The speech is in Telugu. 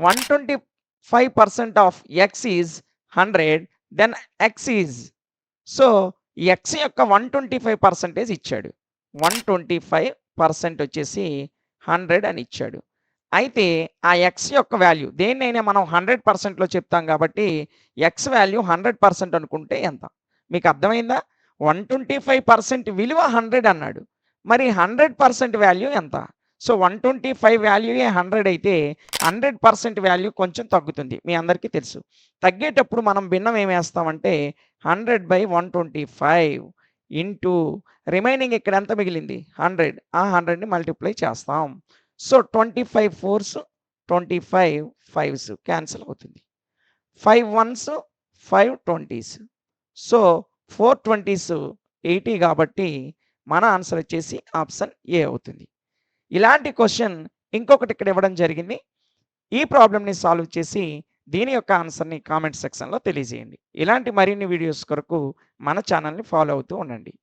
125% of X is 100, then X is, so X యొక్క 125% ఇచ్చాడు. 125% వచ్చేసి 100 అని ఇచ్చాడు. అయితే ఆ ఎక్స్ యొక్క వాల్యూ దేన్నైనా మనం 100%లో చెప్తాం కాబట్టి ఎక్స్ వాల్యూ 100% అనుకుంటే ఎంత? మీకు అర్థమైందా? 125% విలువ 100 అన్నాడు. మరి 100% వాల్యూ ఎంత? సో 125 వాల్యూయే 100 అయితే 100% వాల్యూ కొంచెం తగ్గుతుంది. మీ అందరికీ తెలుసు. తగ్గేటప్పుడు మనం భిన్నం ఏమేస్తామంటే 100/125 ఇంటూ రిమైనింగ్ ఇక్కడ ఎంత మిగిలింది? 100. ఆ 100ని మల్టిప్లై చేస్తాం. సో 25 4s 25 5s క్యాన్సిల్ అవుతుంది. 5 1s 5 20s. సో 4 20s 80 కాబట్టి మన ఆన్సర్ వచ్చేసి ఆప్షన్ ఏ అవుతుంది. ఇలాంటి క్వశ్చన్ ఇంకొకటి ఇక్కడ ఇవ్వడం జరిగింది. ఈ ప్రాబ్లమ్‌ని సాల్వ్ చేసి దీని యొక్క ఆన్సర్‌ని కామెంట్ సెక్షన్‌లో తెలియజేయండి. ఇలాంటి మరిన్ని వీడియోస్ కొరకు మన ఛానల్‌ని ఫాలో అవుతూ ఉండండి.